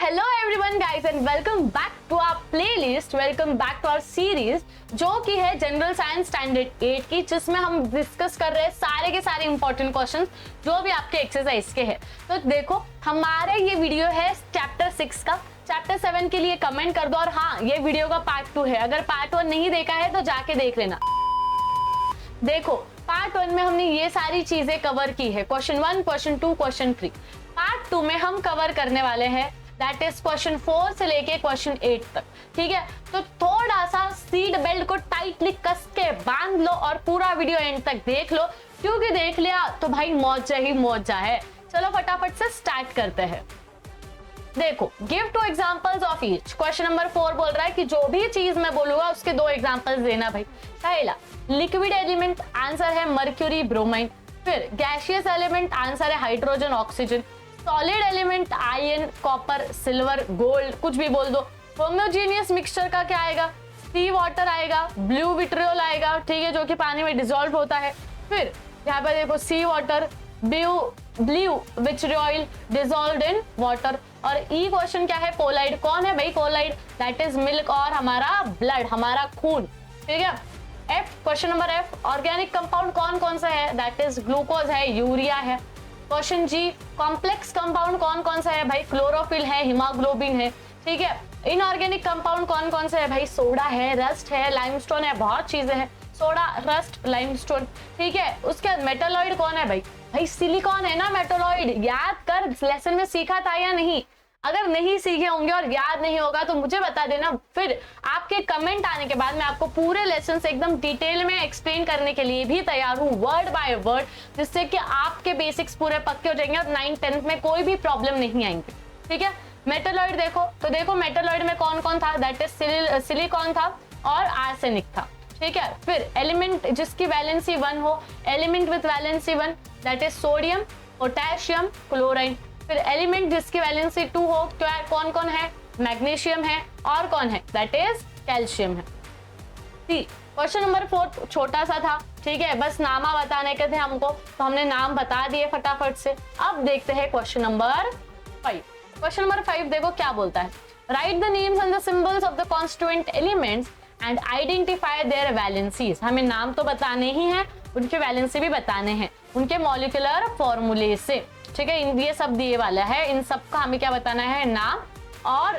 Hello everyone guys and welcome back to our playlist, welcome back to our series जो कि है general science standard 8 की, जिसमें हम डिस्कस कर रहे हैं सारे के सारे इंपॉर्टेंट क्वेश्चंस जो भी आपके एक्सरसाइज के हैं। तो देखो हमारा ये वीडियो है चैप्टर 6 का। चैप्टर 7 के लिए कमेंट कर दो और हाँ ये वीडियो का पार्ट 2 है, अगर पार्ट 1 नहीं देखा है तो जाके देख लेना। देखो पार्ट 1 में हमने ये सारी चीजें कवर की है, क्वेश्चन 1, क्वेश्चन 2, क्वेश्चन 3। पार्ट 2 में हम कवर करने वाले हैं दैट इज क्वेश्चन 4 से लेके क्वेश्चन 8 तक। ठीक है, तो थोड़ा सा सीट बेल्ट को टाइटली कस के बांध लो और पूरा वीडियो एंड तक देख लो, क्योंकि देख लिया तो भाई मौजा ही मौजा है। चलो फटाफट से स्टार्ट करते हैं। देखो give 2 examples of each. Question number 4 बोल रहा है कि जो भी चीज मैं बोलूंगा उसके 2 एग्जांपल्स देना भाई। पहला लिक्विड एलिमेंट, आंसर है मर्क्यूरी ब्रोमाइन। फिर गैसियस एलिमेंट, आंसर है hydrogen oxygen. Solid element iron, copper, silver, gold, कुछ भी बोल दो। होमोजेनियस मिक्सचर का क्या आएगा? सी वाटर आएगा, ब्लू विट्रियोल आएगा, ठीक है, जो कि पानी में डिसॉल्व होता है। फिर यहाँ पे देखो sea water, blue vitriol dissolved in water. और ई क्वेश्चन क्या है? कोलाइड। कौन है भाई कोलाइड? दैट इज मिल्क और हमारा ब्लड, हमारा खून। ठीक है। F, question number F, organic compound कौन कौन सा है? दैट इज ग्लूकोज है, यूरिया है। क्वेश्चन जी, कॉम्प्लेक्स कंपाउंड कौन कौन सा है भाई? क्लोरोफिल है, हिमोग्लोबिन है। ठीक है। इनऑर्गेनिक कंपाउंड कौन कौन सा है भाई? सोडा है, रस्ट है, लाइमस्टोन है, बहुत चीजें हैं। Soda, rust, limestone. ठीक है। उसके बाद मेटालॉइड कौन है भाई? भाई सिलिकॉन है ना मेटालॉइड। याद कर, लेसन में सीखा था या नहीं? अगर नहीं सीखे होंगे और याद नहीं होगा तो मुझे बता देना, फिर आपके कमेंट आने के बाद मैं आपको पूरे लेसन से एकदम डिटेल में एक्सप्लेन करने के लिए भी तैयार हूँ, वर्ड बाय वर्ड, जिससे कि आपके बेसिक्स पूरे पक्के हो जाएंगे और 9th 10th में कोई भी प्रॉब्लम नहीं आएंगे। ठीक है। मेटालॉइड देखो, तो देखो मेटालॉइड में कौन कौन था? दैट इज सिलिकॉन था और आर्सेनिक था। ठीक है। फिर एलिमेंट जिसकी वैलेंसी 1 हो, element with valency 1 that is sodium, potassium, chlorine. फिर एलिमेंट जिसकी वैलेंसी 2 हो, क्या कौन कौन है? मैग्नीशियम है और कौन है? दैट इज कैल्शियम है। सी, क्वेश्चन नंबर 4 छोटा सा था, ठीक है, बस नामा बताने के थे हमको, तो हमने नाम बता दिए फटाफट से। अब देखते हैं क्वेश्चन नंबर 5। क्वेश्चन नंबर 5 देखो क्या बोलता है। Right the names and the symbols of the constituent elements and identify there valencies. हमें नाम तो बताने ही है, उनके वैलेंसी भी बताने हैं, उनके मॉलिक्यूलर फॉर्मूले से। ठीक है, ये सब दिए वाला है, इन सब का हमें क्या बताना है? नाम और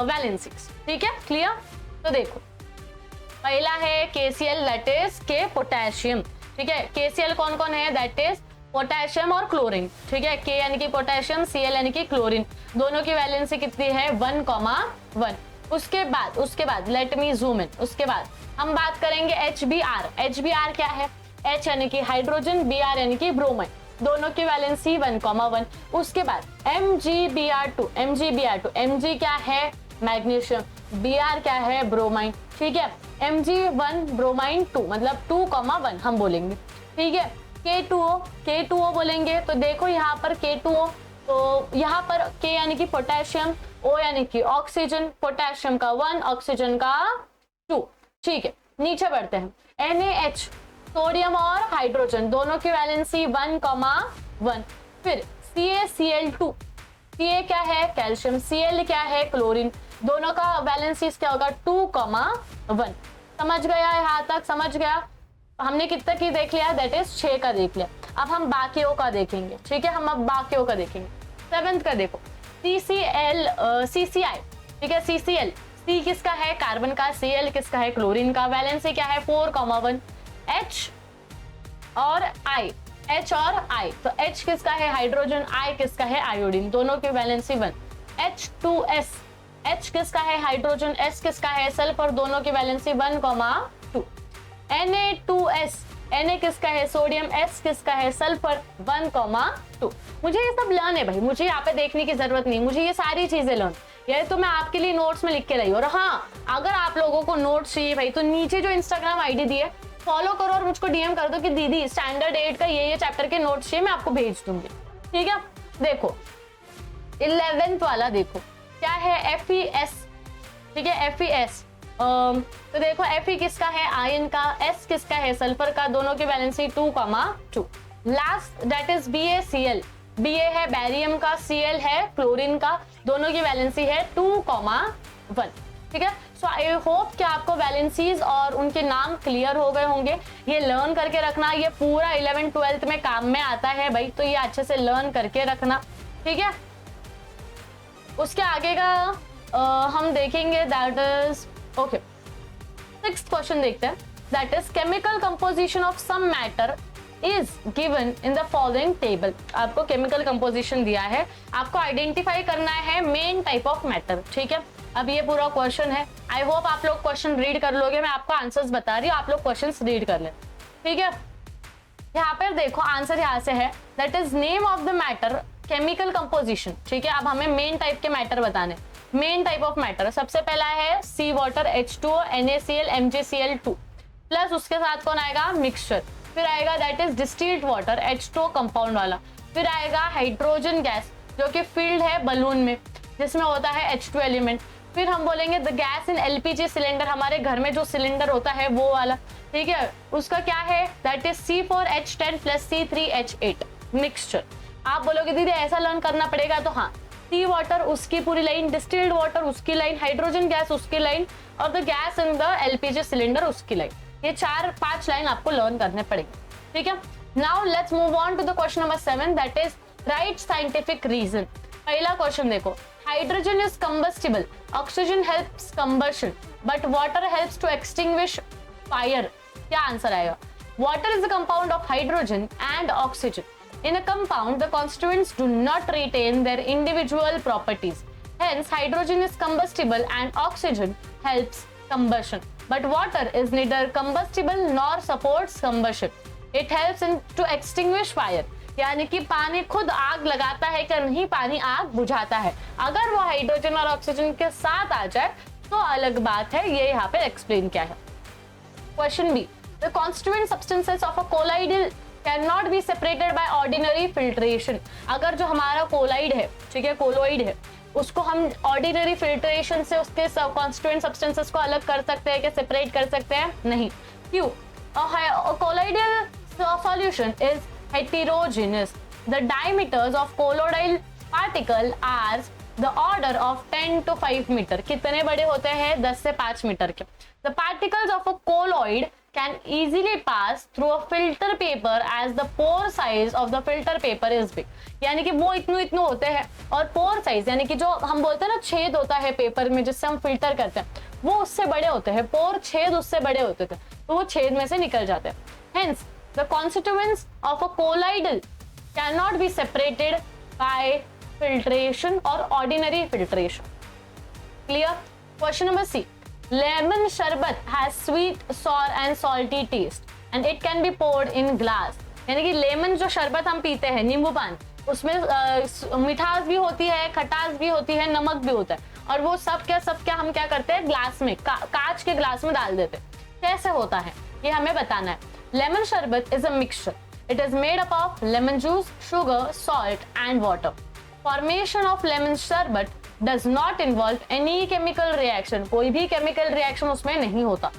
वैलेंसीज। ठीक है, क्लियर? तो देखो पहला है KCl दैट इज के पोटेशियम। ठीक है, KCl कौन कौन है? दैट इज पोटेशियम और क्लोरीन। ठीक है, K यानी कि पोटेशियम, Cl यानी कि क्लोरीन, दोनों की वैलेंसी कितनी है? 1,1। उसके बाद लेट मी जूम इन। उसके बाद हम बात करेंगे HBr। HBr क्या है? H यानी कि हाइड्रोजन, Br यानी कि ब्रोमाइन, दोनों की वैलेंसी 1,1। उसके बाद MgBr2। Mg क्या है? मैग्नीशियम। Br क्या है? ब्रोमाइन। ठीक है, Mg1 ब्रोमाइन 2 मतलब 2,1 हम बोलेंगे। ठीक है, K2O बोलेंगे, तो देखो यहाँ पर K2O, तो यहाँ पर K यानी कि पोटेशियम, O यानी कि ऑक्सीजन, पोटेशियम का 1, ऑक्सीजन का 2। ठीक है, नीचे बढ़ते हैं। NaH, सोडियम और हाइड्रोजन, दोनों की वैलेंसी 1,1। फिर CaCl2, Ca क्या है? कैल्शियम, Cl क्या है? क्लोरीन, दोनों का वैलेंसी क्या होगा? 2,1। समझ गया? यहाँ तक समझ गया? हमने कितना की देख लिया? दैट इज 6 का देख लिया। अब हम बाकियों का देखेंगे। ठीक है, हम अब बाकियों का देखेंगे। 7th का देखो, CCI। ठीक है, CCl, C किसका है? कार्बन का, Cl किसका है? क्लोरीन का, वैलेंसी क्या है? 4,1। H और I, H और I, तो H किसका है? हाइड्रोजन, I किसका है? आयोडीन, दोनों की वैलेंसी 1। H2S, H किसका है? हाइड्रोजन, S किसका है? सल्फर, दोनों की वैलेंसी 1,2। Na2S, Na किसका है? सोडियम, S किसका है? सल्फर, 1,2। मुझे ये सब लर्न है भाई, मुझे यहाँ पे देखने की जरूरत नहीं, मुझे ये सारी चीजें लर्न, ये तो मैं आपके लिए नोट्स में लिख के रही हूँ। और हाँ, अगर आप लोगों को नोट्स चाहिए भाई तो नीचे जो इंस्टाग्राम आईडी दी है फॉलो करो और मुझको DM कर दो कि दीदी स्टैंडर्ड 8 का ये चैप्टर के नोट्स चाहिए, मैं आपको भेज दूंगी। ठीक है, देखो 11th वाला देखो क्या है? FeS। ठीक है, FeS, तो देखो Fe किसका है? आयन का, S किसका है? सल्फर का, दोनों की valency 2,2। Last that is BaCl। Ba है बैरियम का, Cl है क्लोरीन का, दोनों की वैलेंसी है 2,1। ठीक है, सो आई होप कि आपको वैलेंसीज और उनके नाम क्लियर हो गए होंगे। ये लर्न करके रखना, ये पूरा 11th 12th में काम में आता है भाई, तो ये अच्छे से लर्न करके रखना। ठीक है, उसके आगे का हम देखेंगे, that is okay. 6th question देखते हैं, that is chemical composition of some matter is given in the following table. आपको केमिकल कंपोजिशन दिया है, आपको आइडेंटिफाई करना है मेन टाइप ऑफ मैटर। ठीक है, अब ये पूरा क्वेश्चन है, आई होप आप लोग क्वेश्चन रीड कर लोगे, मैं आपको आंसर्स बता रही हूँ, आप लोग क्वेश्चंस रीड कर ले। ठीक है, यहाँ पर देखो आंसर यहाँ से है, that is name of the matter chemical composition. ठीक है, अब हमें मेन टाइप के मैटर बताने। मेन टाइप ऑफ मैटर सबसे पहला है सी water H2O NaCl MgCl2 plus उसके साथ कौन आएगा, मिक्सचर। फिर आएगा that is distilled water H2O compound वाला। फिर आएगा हाइड्रोजन गैस जो कि फील्ड है बलून में जिसमें होता है H2 एलिमेंट। फिर हम बोलेंगे the gas in LPG cylinder, हमारे घर में जो सिलेंडर होता है वो वाला। ठीक है, उसका क्या है, that is C4H10 plus C3H8 mixture. आप बोलोगे दीदी ऐसा लर्न करना पड़ेगा, तो हाँ, सी वाटर उसकी पूरी लाइन, डिस्टिल्ड वाटर उसकी लाइन, हाइड्रोजन गैस उसकी लाइन और the gas in the LPG cylinder उसकी लाइन। ये 4-5 लाइन आपको लर्न करने पड़ेंगे। ठीक है, now let's move on to the question number 7, that is right scientific reason. पहला क्वेश्चन देखो, hydrogen is combustible, oxygen helps combustion but water helps to extinguish fire. क्या आंसर आएगा, water is a compound of hydrogen and oxygen. In a compound, the constituents do not retain their individual properties. Hence, hydrogen is combustible and oxygen helps combustion. But water is neither combustible nor supports combustion. It helps in to extinguish fire. यानी कि पानी खुद आग लगाता है कि नहीं, पानी आग बुझाता है। अगर वो हाइड्रोजन और ऑक्सीजन के साथ आ जाए तो अलग बात है, ये यहाँ पे एक्सप्लेन किया है। Question B, the constituent substances of a colloidal cannot be separated by ordinary filtration। अगर जो हमारा कोलाइड है, ठीक है, कोलोइड है, उसको हम ऑर्डिनरी फिल्ट्रेशन से उसके कॉन्स्टिट्यूएंट सब्सटेंसेस को अलग कर सकते हैं, क्या सेपरेट कर सकते हैं, नहीं। क्यों, colloidal solution is heterogeneous. The diameters of colloidal particle are the order of 10 to 5 मीटर। कितने बड़े होते हैं, 10 से 5 मीटर के। The particles of a colloid can easily pass through a filter paper as the pore size of the filter paper is big। यानी कि वो इतने होते हैं, और पोर साइज यानी कि जो हम बोलते हैं ना छेद होता है पेपर में जिससे हम फिल्टर करते हैं, वो उससे बड़े होते हैं, पोर छेद उससे बड़े होते थे, तो वो छेद में से निकल जाते हैं। Hence, the constituents of a colloidal cannot be separated by filtration or ordinary filtration. Clear? Question number C. Lemon sharbat has sweet, sour and salty taste and it can be poured in glass। यानी कि lemon जो शरबत हम पीते हैं, नींबू पानी, उसमें मिठास भी होती है, खटास भी होती है, नमक भी होता है, और वो सब क्या हम क्या करते हैं, ग्लास में, कांच के ग्लास में डाल देते हैं। कैसे होता है ये हमें बताना है। लेमन शरबत is a mixture, it is made up of lemon juice, sugar, salt and water. Formation of lemon शरबत does not involve any chemical reaction, कोई भी chemical reaction उसमें नहीं होता।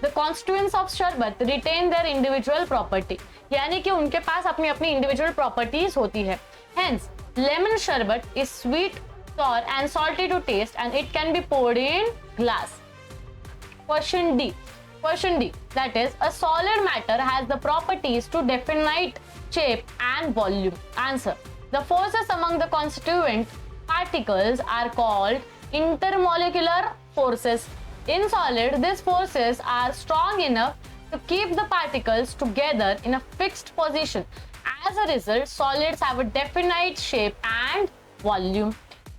The constituents of शरबत retain their individual property, यानी कि उनके पास अपनी अपनी individual properties होती है। Hence, lemon शरबत is sweet, sour and salty to taste and it can be poured in glass. Question D. Question D, that is, a solid matter has the properties to definite shape and volume. Answer, the forces among the constituent particles are called intermolecular forces. In solid, these forces are strong enough to keep the particles together in a fixed position. As a result, solids have a definite shape and volume.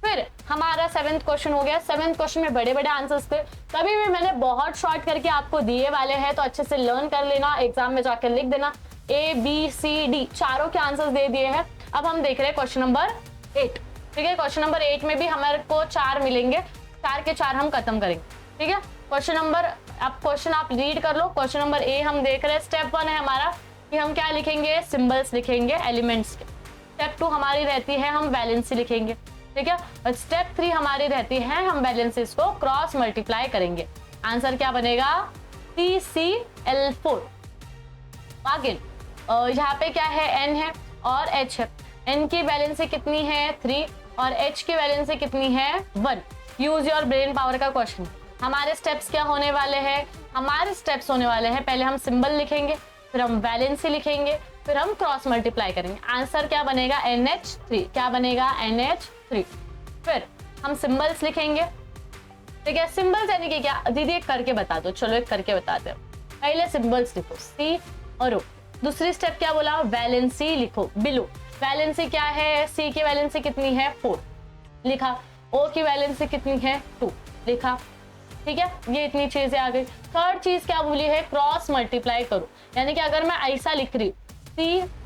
फिर हमारा 7th question हो गया। 7th question में बड़े बड़े answers थे, तभी भी मैंने बहुत शॉर्ट करके आपको दिए वाले हैं, तो अच्छे से लर्न कर लेना, एग्जाम में जाकर लिख देना। ABCD चारों के आंसर्स दे दिए हैं। अब हम देख रहे हैं क्वेश्चन नंबर 8। ठीक है, क्वेश्चन नंबर 8 में भी हमारे को 4 मिलेंगे, 4 के 4 हम खत्म करेंगे। ठीक है, क्वेश्चन नंबर, अब क्वेश्चन आप रीड कर लो। क्वेश्चन नंबर A हम देख रहे हैं, स्टेप 1 है हमारा कि हम क्या लिखेंगे, सिंबल्स लिखेंगे एलिमेंट्स के। स्टेप 2 हमारी रहती है हम वैलेंसी लिखेंगे। ठीक है, और स्टेप 3 हमारी रहती है हम वैलेंसीज को क्रॉस मल्टीप्लाई करेंगे। आंसर क्या बनेगा, CCl4। आगे यहाँ पे क्या है, N है और H है, N की वैलेंसी कितनी है 3 और H की वैलेंसी कितनी है 1। यूज योर ब्रेन पावर का क्वेश्चन। हमारे स्टेप्स क्या होने वाले हैं, हमारे स्टेप्स होने वाले हैं, पहले हम सिंबल लिखेंगे, फिर हम वैलेंसी लिखेंगे, फिर हम क्रॉस मल्टीप्लाई करेंगे। आंसर क्या बनेगा NH3, क्या बनेगा NH3। फिर हम सिंबल्स लिखेंगे, ठीक है। सिंबल्स यानी कि क्या दीदी एक करके बता दो, चलो एक करके बताते हैं। पहले सिंबल्स लिखो C और O। दूसरी स्टेप क्या बोला, वैलेंसी लिखो बिलो। वैलेंसी क्या है, C की वैलेंसी कितनी है 4 लिखा, O की वैलेंसी कितनी है 2 लिखा, ठीक है। ये इतनी चीजें आ गई। थर्ड चीज क्या बोली है, क्रॉस मल्टीप्लाई करो, यानी कि अगर मैं ऐसा लिख रही C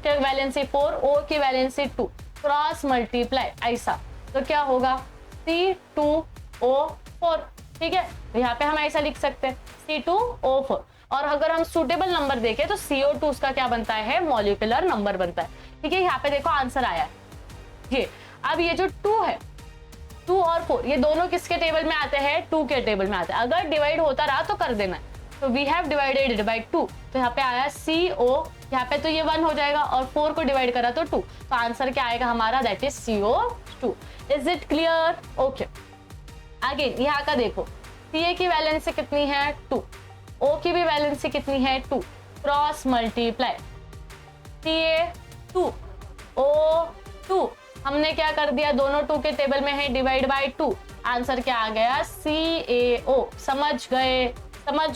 की वैलेंसी 4 O की वैलेंसी 2 क्रॉस मल्टीप्लाई ऐसा, तो क्या होगा C2O4, ठीक है। यहाँ पे हम ऐसा लिख सकते हैं C2O4। और अगर हम सुटेबल नंबर देखें तो CO2 उसका क्या बनता है, मॉलिक्यूलर नंबर बनता है, ठीक है। यहाँ पे देखो आंसर आया है ये। अब ये जो 2 है, 2 और 4 ये दोनों किसके टेबल में आते हैं, 2 के टेबल में आते हैं। अगर डिवाइड होता रहा तो कर देना है, तो we have divided it by 2, तो यहाँ पे आया CO, यहाँ पे तो ये 1 हो जाएगा और 4 को डिवाइड करा तो 2, तो आंसर क्या आएगा हमारा, that is CO2। Is it clear, okay. Again यहाँ का देखो, Ca की वैलेंसी कितनी है 2, O की भी वैलेंसी कितनी है 2, क्रॉस मल्टीप्लाई Ca2O2, हमने क्या कर दिया, दोनों 2 के टेबल में है, डिवाइड बाय 2, आंसर क्या आ गया CaO। समझ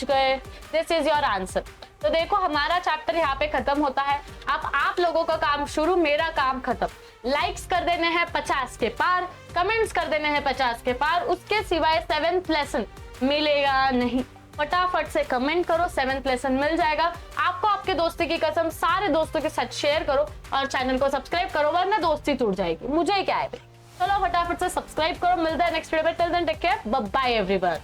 गए, दिस इज योर आंसर। तो देखो हमारा चैप्टर यहाँ पे खत्म होता है। अब आप लोगों का काम शुरू, मेरा काम खत्म। लाइक्स कर देने हैं 50 के पार, कमेंट्स कर देने हैं 50 के पार, उसके सिवाय 7th लेसन मिलेगा नहीं। फटाफट से कमेंट करो, 7th लेसन मिल जाएगा आपको। आपके दोस्ती की कसम, सारे दोस्तों के साथ शेयर करो और चैनल को सब्सक्राइब करो, वरना दोस्ती टूट जाएगी, मुझे क्या है। चलो फटाफट से सब्सक्राइब करो, मिलता है नेक्स्ट वीडियो में। Till then take care, bye bye everyone.